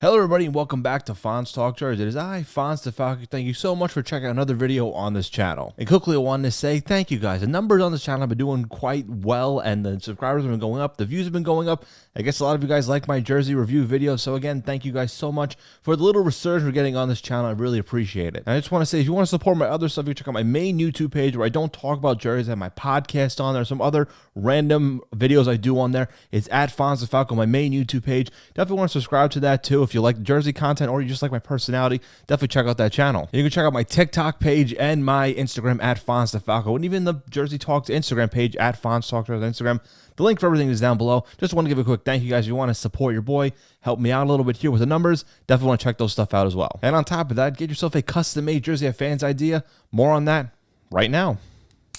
Hello everybody and welcome back to Fonz Talk Jerseys. It is I, Fonz the Falcon. Thank you so much for checking out another video on this channel. And quickly I wanted to say thank you guys. The numbers on this channel have been doing quite well and the subscribers have been going up. The views have been going up. I guess a lot of you guys like my jersey review videos. So again, thank you guys so much for the little resurgence we're getting on this channel. I really appreciate it. And I just want to say, if you want to support my other stuff, you can check out my main YouTube page where I don't talk about jerseys. I have my podcast on there, some other random videos I do on there. It's at Fonz the Falcon, my main YouTube page. Definitely want to subscribe to that too if you like jersey content or you just like my personality. Definitely check out that channel. And you can check out my TikTok page and my Instagram at Fonz the Falcon, and even the Jersey Talks Instagram page at Fonz Talk Jersey Instagram. The link for everything is down below. Just want to give a quick thank you guys. If you want to support your boy, help me out a little bit here with the numbers, definitely want to check those stuff out as well. And on top of that, get yourself a custom-made jersey at Fans Idea. More on that right now.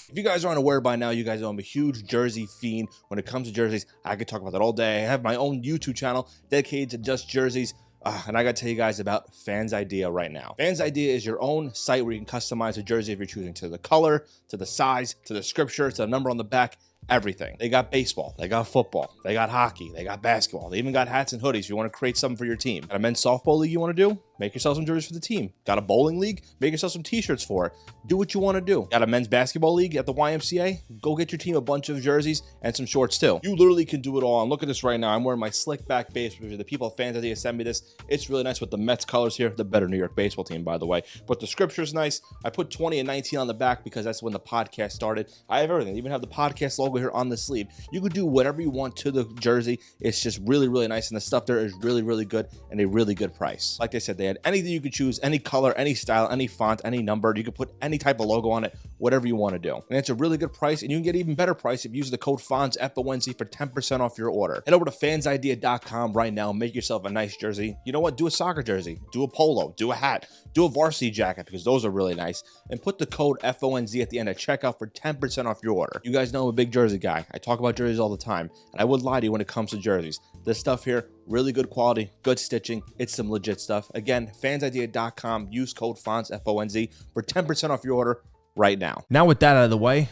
If you guys aren't aware by now, you guys know I'm a huge jersey fiend. When it comes to jerseys, I could talk about that all day. I have my own YouTube channel dedicated to just jerseys. And I got to tell you guys about Fans Idea right now. Fans Idea is your own site where you can customize a jersey if you're choosing to the color, to the size, to the scripture, to the number on the back. Everything. They got baseball, they got football, they got hockey, they got basketball, they even got hats and hoodies if you want to create something for your team. Got a men's softball league you want to do? Make yourself some jerseys for the team. Got a bowling league? Make yourself some t-shirts for it. Do what you want to do. Got a men's basketball league at the YMCA? Go get your team a bunch of jerseys and some shorts too. You literally can do it all. And look at this right now. I'm wearing my slick back base. The people at Fans Idea sent me this. It's really nice with the Mets colors here. The better New York baseball team, by the way. But the scripture's nice. I put 20 and 19 on the back because that's when the podcast started. I have everything. I even have the podcast logo here on the sleeve. You could do whatever you want to the jersey. It's just really, really nice. And the stuff there is really, really good and a really good price. Like I said, they had anything you could choose, any color, any style, any font, any number. You could put any type of logo on it, whatever you want to do. And it's a really good price. And you can get even better price if you use the code FONZ FONZ for 10% off your order. Head over to fansidea.com right now. Make yourself a nice jersey. You know what? Do a soccer jersey, do a polo, do a hat, do a varsity jacket because those are really nice. And put the code FONZ at the end at checkout for 10% off your order. You guys know I'm a big jersey guy. I talk about jerseys all the time, and I would lie to you when it comes to jerseys. This stuff here, really good quality, good stitching. It's some legit stuff. Again, fansidea.com. Use code FONZ FONZ for 10% off your order right now. Now with that out of the way,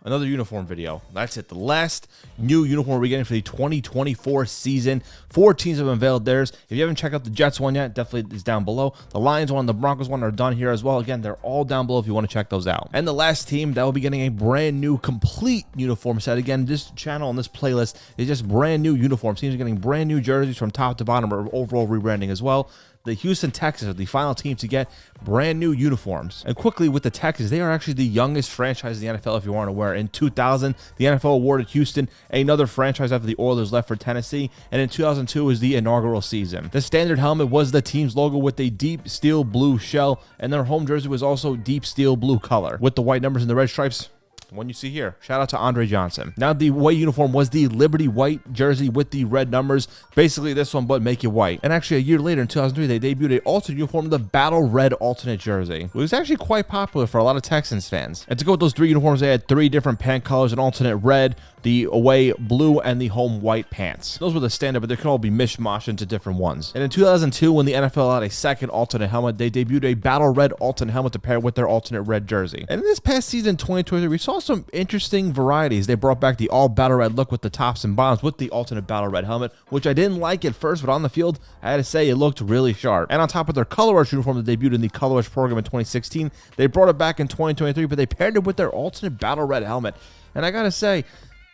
another uniform video. That's it. The last new uniform we're getting for the 2024 season. 4 teams have unveiled theirs. If you haven't checked out the Jets one yet, definitely is down below. The Lions one, the Broncos one are done here as well. Again, they're all down below if you want to check those out. And the last team that will be getting a brand new complete uniform set. Again, this channel and this playlist is just brand new uniforms. Teams are getting brand new jerseys from top to bottom, or overall rebranding as well. The Houston Texans are the final team to get brand new uniforms. And quickly with the Texans, they are actually the youngest franchise in the NFL if you aren't aware. In 2000, the NFL awarded Houston another franchise after the Oilers left for Tennessee, and in 2002 was the inaugural season. The standard helmet was the team's logo with a deep steel blue shell, and their home jersey was also deep steel blue color with the white numbers and the red stripes. One you see here. Shout out to Andre Johnson. Now the away uniform was the Liberty white jersey with the red numbers. Basically this one, but make it white. And actually a year later in 2003, they debuted an alternate uniform, the Battle Red alternate jersey. It was actually quite popular for a lot of Texans fans. And to go with those 3 uniforms, they had 3 different pant colors, an alternate red, the away blue, and the home white pants. Those were the standard, but they could all be mishmashed into different ones. And in 2002, when the NFL had a second alternate helmet, they debuted a Battle Red alternate helmet to pair with their alternate red jersey. And in this past season, 2023, we saw some interesting varieties. They brought back the all Battle Red look with the tops and bottoms with the alternate Battle Red helmet, which I didn't like at first, but on the field, I had to say it looked really sharp. And on top of their Color Rush uniform that debuted in the Color Rush program in 2016, they brought it back in 2023, but they paired it with their alternate Battle Red helmet. And I gotta say,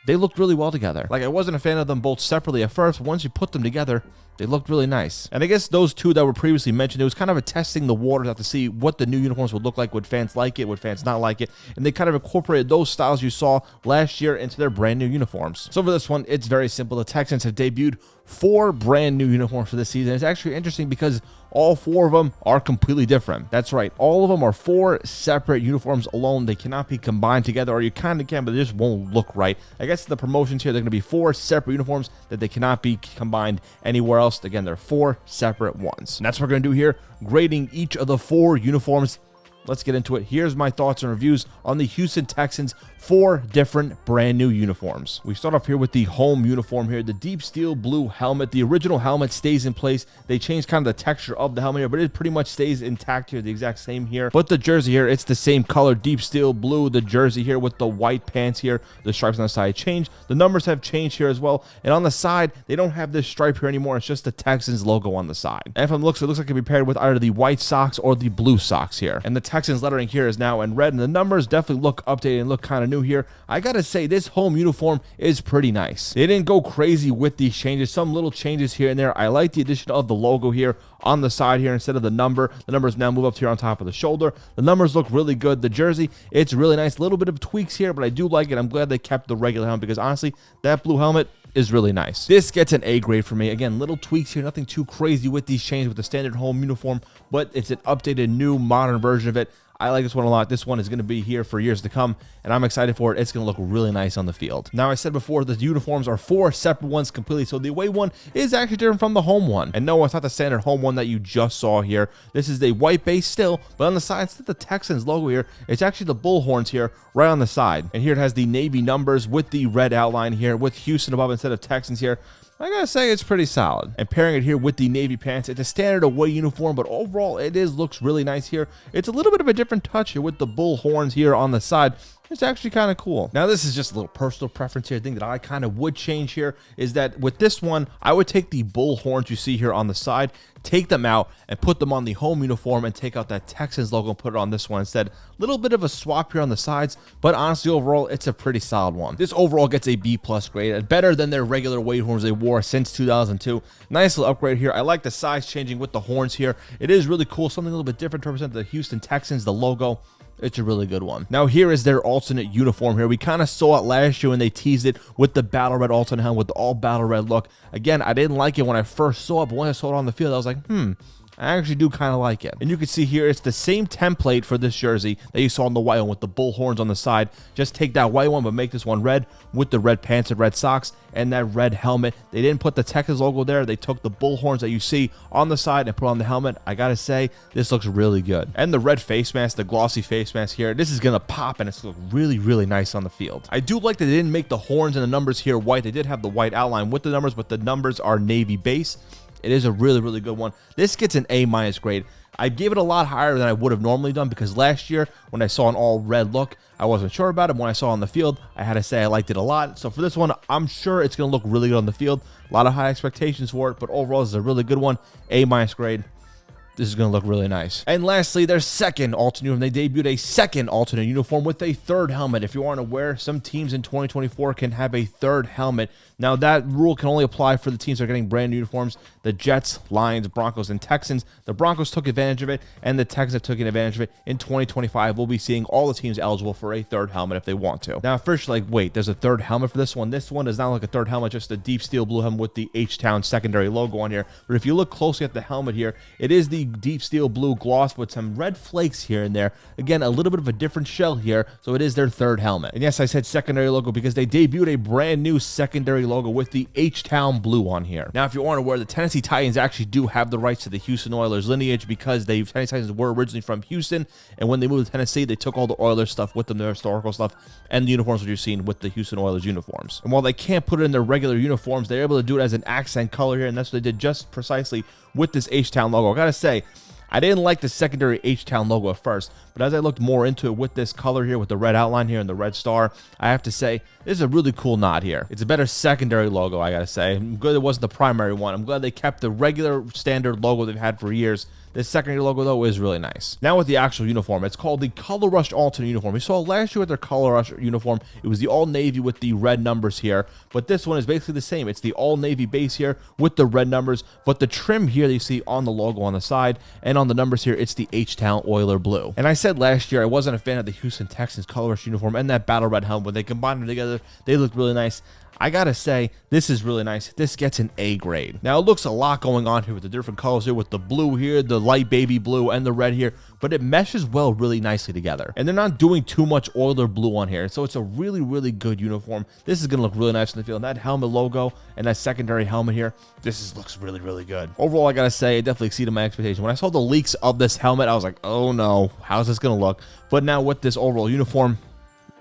they looked really well together. Like, I wasn't a fan of them both separately at first, but once you put them together, they looked really nice. And I guess those 2 that were previously mentioned, it was kind of a testing the waters out to see what the new uniforms would look like. Would fans like it? Would fans not like it? And they kind of incorporated those styles you saw last year into their brand new uniforms. So for this one, it's very simple. The Texans have debuted 4 brand new uniforms for this season. It's actually interesting because all 4 of them are completely different. That's right. All of them are 4 separate uniforms alone. They cannot be combined together, or you kind of can, but they just won't look right. I guess the promotions here, they're going to be 4 separate uniforms that they cannot be combined anywhere else. Again, they're 4 separate ones. And that's what we're going to do here, grading each of the 4 uniforms let's get into it. Here's my thoughts and reviews on the Houston Texans 4 different brand new uniforms. We start off here with the home uniform here, the deep steel blue helmet. The original helmet stays in place. They changed kind of the texture of the helmet here, but it pretty much stays intact here, the exact same here. But the jersey here, it's the same color, deep steel blue. The jersey here with the white pants here, the stripes on the side change. The numbers have changed here as well. And on the side, they don't have this stripe here anymore. It's just the Texans logo on the side. And from the looks, it looks like it can be paired with either the white socks or the blue socks here. And the Texans lettering here is now in red, and the numbers definitely look updated and look kind of new here. I gotta say, this home uniform is pretty nice. They didn't go crazy with these changes. Some little changes here and there. I like the addition of the logo here on the side here instead of the number. The numbers now move up here on top of the shoulder. The numbers look really good. The jersey, it's really nice. A little bit of tweaks here, but I do like it. I'm glad they kept the regular helmet because honestly, that blue helmet is really nice. This gets an A grade for me. Again, little tweaks here, nothing too crazy with these changes with the standard home uniform, but it's an updated, new, modern version of it. I like this one a lot. This one is going to be here for years to come, and I'm excited for it. It's going to look really nice on the field. Now, I said before, the uniforms are 4 separate ones completely, so the away one is actually different from the home one. And no, it's not the standard home one that you just saw here. This is the white base still, but on the side, instead of the Texans logo here, it's actually the bullhorns here right on the side. And here it has the navy numbers with the red outline here with Houston above instead of Texans here. I gotta say, it's pretty solid. And pairing it here with the navy pants, it's a standard away uniform, but overall it looks really nice here. It's a little bit of a different touch here with the bull horns here on the side. It's actually kind of cool. Now, this is just a little personal preference here. The thing that I kind of would change here is that with this one, I would take the bull horns you see here on the side, take them out and put them on the home uniform and take out that Texans logo and put it on this one instead. Little bit of a swap here on the sides, but honestly, overall, it's a pretty solid one. This overall gets a B+ grade, better than their regular away uniforms they wore since 2002. Nice little upgrade here. I like the size changing with the horns here. It is really cool, something a little bit different to represent the Houston Texans, the logo. It's a really good one. Now, here is their alternate uniform here. We kind of saw it last year when they teased it with the battle red alternate helmet with the all battle red look. Again, I didn't like it when I first saw it, but when I saw it on the field, I was like, I actually do kind of like it. And you can see here, it's the same template for this jersey that you saw on the white one with the bull horns on the side. Just take that white one, but make this one red with the red pants and red socks and that red helmet. They didn't put the Texas logo there. They took the bull horns that you see on the side and put on the helmet. I gotta say, this looks really good. And the red face mask, the glossy face mask here, this is gonna pop and it's look really, really nice on the field. I do like that they didn't make the horns and the numbers here white. They did have the white outline with the numbers, but the numbers are navy base. It is a really, really good one. This gets an A- grade. I gave it a lot higher than I would have normally done because last year when I saw an all red look, I wasn't sure about it. When I saw it on the field, I had to say I liked it a lot. So for this one, I'm sure it's going to look really good on the field. A lot of high expectations for it, but overall, this is a really good one. A- grade. This is going to look really nice. And lastly, their second alternate uniform. They debuted a second alternate uniform with a third helmet. If you aren't aware, some teams in 2024 can have a third helmet. Now, that rule can only apply for the teams that are getting brand new uniforms. The Jets, Lions, Broncos, and Texans. The Broncos took advantage of it, and the Texans took advantage of it. In 2025, we'll be seeing all the teams eligible for a third helmet if they want to. Now, first, like, wait, there's a third helmet for this one. This one is not like a third helmet, just a deep steel blue helmet with the H-Town secondary logo on here. But if you look closely at the helmet here, it is the deep steel blue gloss with some red flakes here and there. Again, a little bit of a different shell here, so it is their third helmet. And yes, I said secondary logo because they debuted a brand new secondary logo with the H-Town blue on here. Now, if you aren't aware, the Tennessee Titans actually do have the rights to the Houston Oilers lineage because the Tennessee Titans were originally from Houston, and when they moved to Tennessee, they took all the Oilers stuff with them, their historical stuff, and the uniforms that you're seeing with the Houston Oilers uniforms. And while they can't put it in their regular uniforms, they're able to do it as an accent color here, and that's what they did just precisely with this H-Town logo. I gotta say, I didn't like the secondary H-Town logo at first, but as I looked more into it with this color here, with the red outline here and the red star, I have to say, this is a really cool nod here. It's a better secondary logo, I gotta say. I'm glad it wasn't the primary one. I'm glad they kept the regular standard logo they've had for years. This secondary logo, though, is really nice. Now with the actual uniform, it's called the Color Rush Alternate Uniform. We saw last year with their Color Rush uniform, it was the all-navy with the red numbers here, but this one is basically the same. It's the all-navy base here with the red numbers, but the trim here that you see on the logo on the side, and on the numbers here, it's the H-Town Oiler blue. And I said last year I wasn't a fan of the Houston Texans Color Rush uniform and that battle red helmet. When they combined them together, they looked really nice. I gotta say, this is really nice. This gets an A grade. Now, it looks a lot going on here with the different colors here, with the blue here, the light baby blue, and the red here, but it meshes well really nicely together. And they're not doing too much Oiler blue on here, so it's a really, really good uniform. This is gonna look really nice in the field. And that helmet logo and that secondary helmet here, looks really, really good. Overall, I gotta say, it definitely exceeded my expectation. When I saw the leaks of this helmet, I was like, oh no, how's this gonna look? But now with this overall uniform,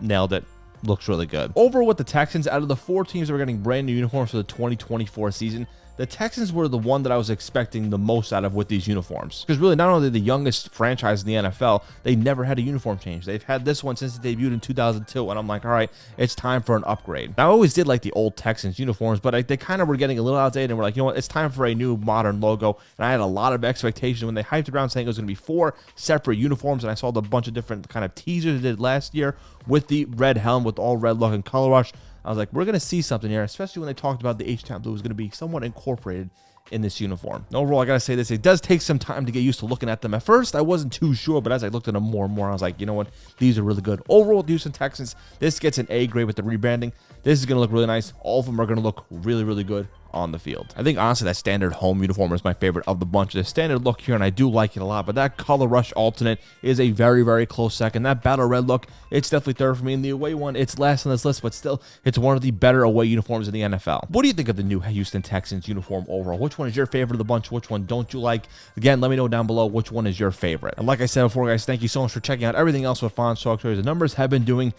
nailed it. Looks really good. Overall, with the Texans, out of the 4 teams that were getting brand new uniforms for the 2024 season, the Texans were the one that I was expecting the most out of with these uniforms. Because really, not only the youngest franchise in the NFL, they never had a uniform change. They've had this one since it debuted in 2002, and I'm like, all right, it's time for an upgrade. Now, I always did like the old Texans uniforms, but they kind of were getting a little outdated, and we're like, you know what, it's time for a new modern logo. And I had a lot of expectation when they hyped it around saying it was going to be 4 separate uniforms, and I saw the bunch of different kind of teasers they did last year with the red helmet, with all red look and color rush. I was like, we're going to see something here, especially when they talked about the H-Town blue was going to be somewhat incorporated in this uniform. And overall, I got to say this, it does take some time to get used to looking at them. At first, I wasn't too sure, but as I looked at them more and more, I was like, you know what? These are really good. Overall, the Houston Texans, this gets an A grade with the rebranding. This is going to look really nice. All of them are going to look really, really good on the field. I think honestly that standard home uniform is my favorite of the bunch. The standard look here, and I do like it a lot, but that color rush alternate is a very, very close second. That battle red look, it's definitely third for me. And the away one, it's last on this list, but still, it's one of the better away uniforms in the NFL. What do you think of the new Houston Texans uniform overall? Which one is your favorite of the bunch? Which one don't you like? Again, let me know down below which one is your favorite. And like I said before, guys, thank you so much for checking out everything else with Fonz Talk Stories. The numbers have been doing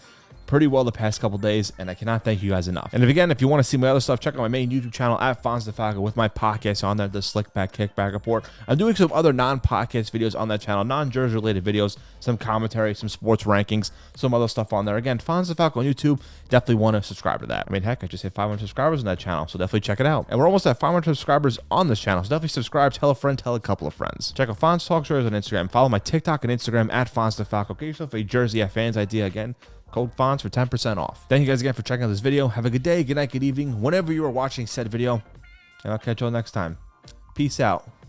pretty well the past couple days, and I cannot thank you guys enough. And if you want to see my other stuff, check out my main YouTube channel at Fonz DeFalco with my podcast on there, the Slick Back Kickback Report. I'm doing some other non-podcast videos on that channel, non-jersey related videos, some commentary, some sports rankings, some other stuff on there. Again, Fonz DeFalco on YouTube. Definitely want to subscribe to that. I mean, heck, I just hit 500 subscribers on that channel, so definitely check it out. And we're almost at 500 subscribers on this channel, so definitely subscribe, tell a friend, tell a couple of friends. Check out Fonz Talk Stories on Instagram. Follow my TikTok and Instagram at Fonz DeFalco. Get yourself a jersey at Fans Idea again. Code Fonz for 10% off. Thank you guys again for checking out this video. Have a good day, good night, good evening, whenever you are watching said video, and I'll catch you all next time. Peace out.